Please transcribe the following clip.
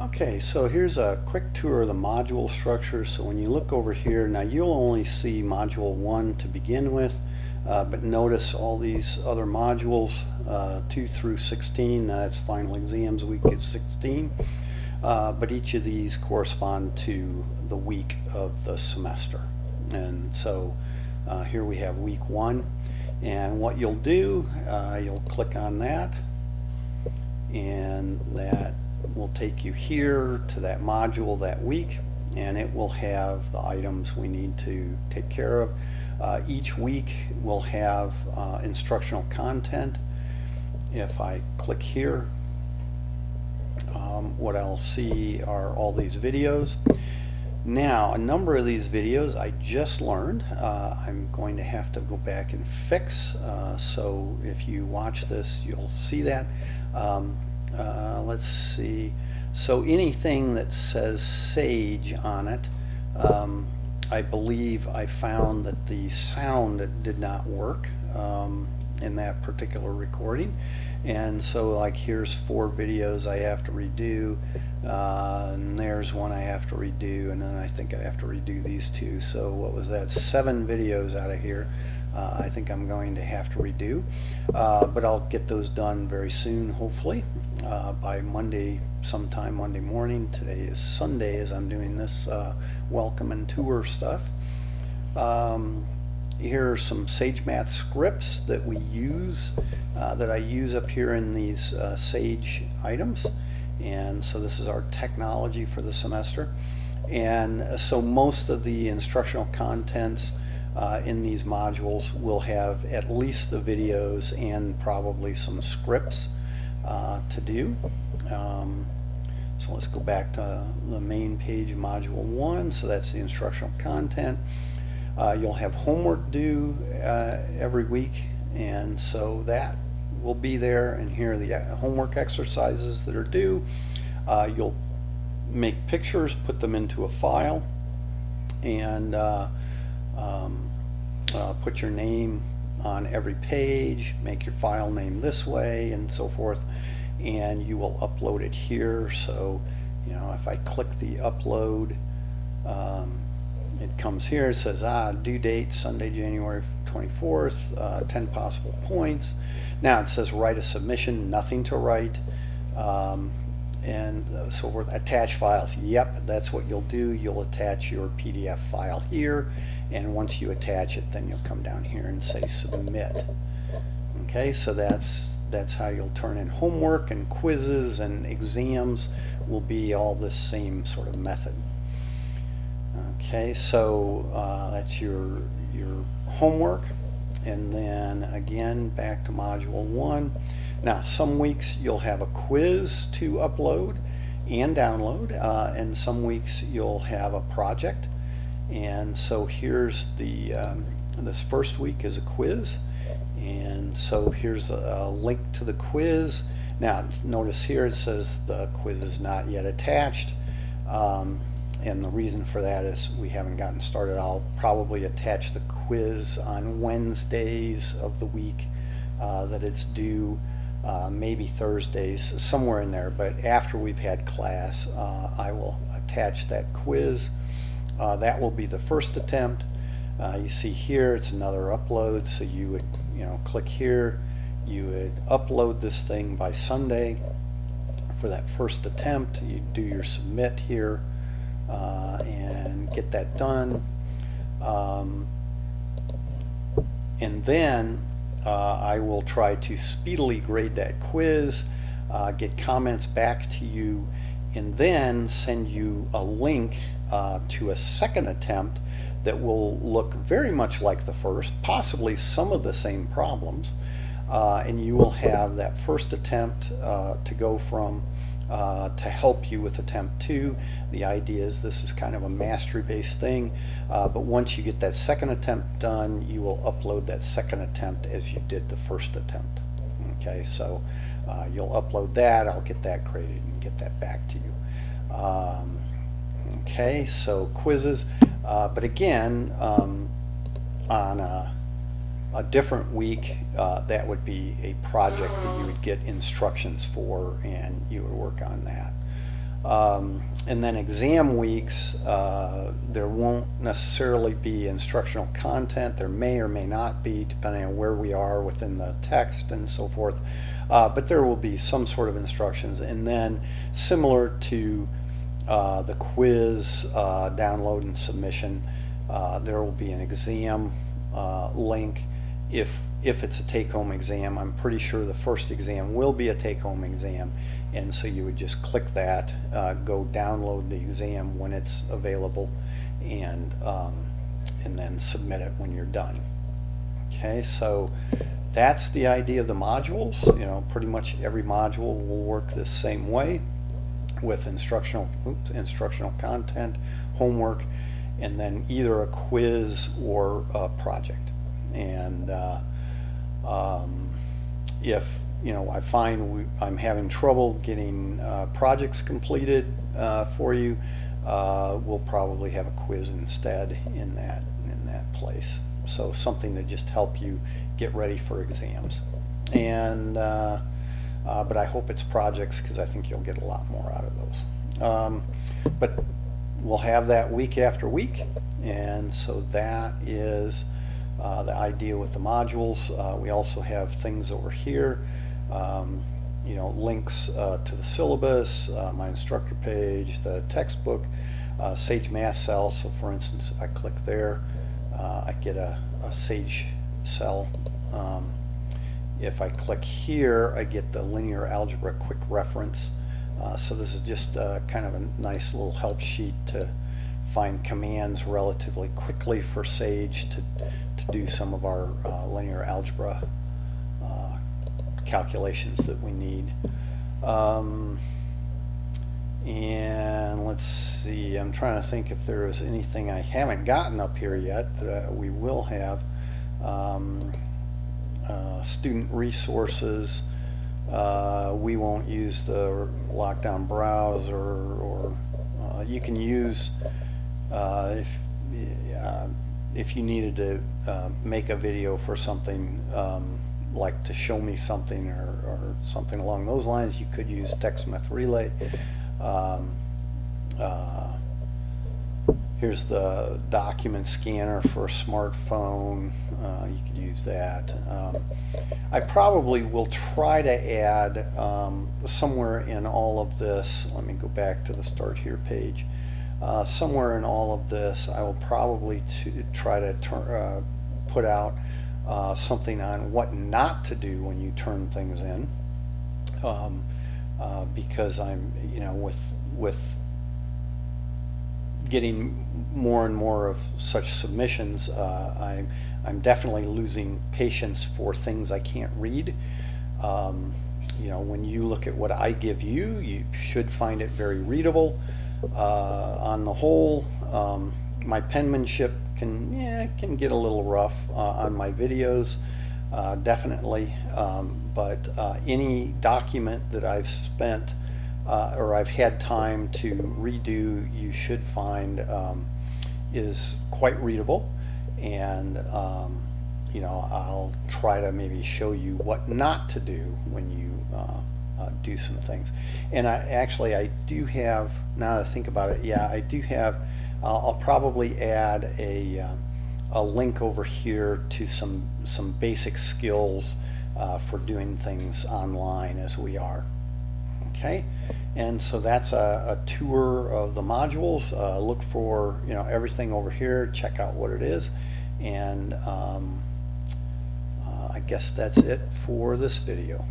Okay, so here's a quick tour of the module structure. So when you look over here, now you'll only see module 1 to begin with, but notice all these other modules, 2 through 16, that's final exams week is 16, but each of these correspond to the week of the semester. And so here we have week 1, and what you'll do, you'll click on that, and that will take you here to that module that week, and it will have the items we need to take care of. Each week will have instructional content. If I click here, what I'll see are all these videos. Now, a number of these videos I just learned. I'm going to have to go back and fix, so if you watch this you'll see that. Let's see, so anything that says Sage on it, I believe I found that the sound did not work in that particular recording, and so like here's 4 videos I have to redo, and there's one I have to redo, and then I think I have to redo these 2. So what was that, 7 videos out of here I think I'm going to have to redo, but I'll get those done very soon, hopefully by Monday, sometime Monday morning. Today is Sunday as I'm doing this welcome and tour stuff. Here are some Sage Math scripts that we use, that I use up here in these Sage items, and so this is our technology for the semester. And so most of the instructional contents in these modules will have at least the videos and probably some scripts to do. So let's go back to the main page of module 1. So that's the instructional content. You'll have homework due every week, and so that will be there, and here are the homework exercises that are due. You'll make pictures, put them into a file, and put your name on every page, make your file name this way, and so forth, and you will upload it here. So, you know, if I click the upload, it comes here, it says due date Sunday, January 24th, 10 possible points. Now it says write a submission, nothing to write, and so forth. Attach files, yep, that's what you'll do. You'll attach your PDF file here, and once you attach it, then you'll come down here and say submit. Okay, so that's how you'll turn in homework, and quizzes and exams will be all the same sort of method. Okay, so that's your homework, and then again back to module 1. Now some weeks you'll have a quiz to upload and download, and some weeks you'll have a project. And so here's the this first week is a quiz, and so here's a link to the quiz. Now notice here it says the quiz is not yet attached, and the reason for that is we haven't gotten started. I'll probably attach the quiz on Wednesdays of the week that it's due, maybe Thursdays, somewhere in there, but after we've had class I will attach that quiz. That will be the first attempt. You see here it's another upload, so you would, you know, click here, you would upload this thing by Sunday for that first attempt. You do your submit here and get that done, and then I will try to speedily grade that quiz, get comments back to you, and then send you a link to a second attempt that will look very much like the first, possibly some of the same problems, and you will have that first attempt to go from to help you with attempt 2. The idea is this is kind of a mastery based thing, but once you get that second attempt done, you will upload that second attempt as you did the first attempt. Okay, so you'll upload that, I'll get that graded and get that back to you. Okay, so quizzes, but again, on a different week, that would be a project that you would get instructions for, and you would work on that. And then exam weeks, there won't necessarily be instructional content. There may or may not be, depending on where we are within the text and so forth. But there will be some sort of instructions. And then similar to the quiz download and submission, there will be an exam link if it's a take-home exam. I'm pretty sure the first exam will be a take-home exam, and so you would just click that, go download the exam when it's available, and then submit it when you're done. Okay, so that's the idea of the modules. You know, pretty much every module will work the same way with instructional content, homework, and then either a quiz or a project. And if I find I'm having trouble getting projects completed for you, we'll probably have a quiz instead in that place. So something to just help you get ready for exams. And but I hope it's projects, because I think you'll get a lot more out of those. But we'll have that week after week, and so that is the idea with the modules. We also have things over here, links to the syllabus, my instructor page, the textbook, Sage Math cell. So for instance, if I click there, I get a Sage cell. If I click here, I get the linear algebra quick reference. So this is just kind of a nice little help sheet to find commands relatively quickly for Sage to do some of our linear algebra calculations that we need. And let's see, I'm trying to think if there is anything I haven't gotten up here yet that we will have. Student resources. We won't use the lockdown browser, or you can use if you needed to make a video for something, like to show me something or something along those lines, you could use TextMeth Relay. Here's the document scanner for a smartphone. You could use that. I probably will try to add somewhere in all of this. Let me go back to the Start Here page. Somewhere in all of this, I will probably try to put out something on what not to do when you turn things in, because I'm, with getting more and more of such submissions, I'm definitely losing patience for things I can't read. When you look at what I give you, you should find it very readable. On the whole, my penmanship can get a little rough on my videos, definitely, but any document that I've spent or I've had time to redo, you should find is quite readable. And I'll try to maybe show you what not to do when you do some things. And I do have, now that I think about it, I do have, I'll probably add a link over here to some basic skills for doing things online as we are. Okay, and so that's a tour of the modules. Look for everything over here, check out what it is, and I guess that's it for this video.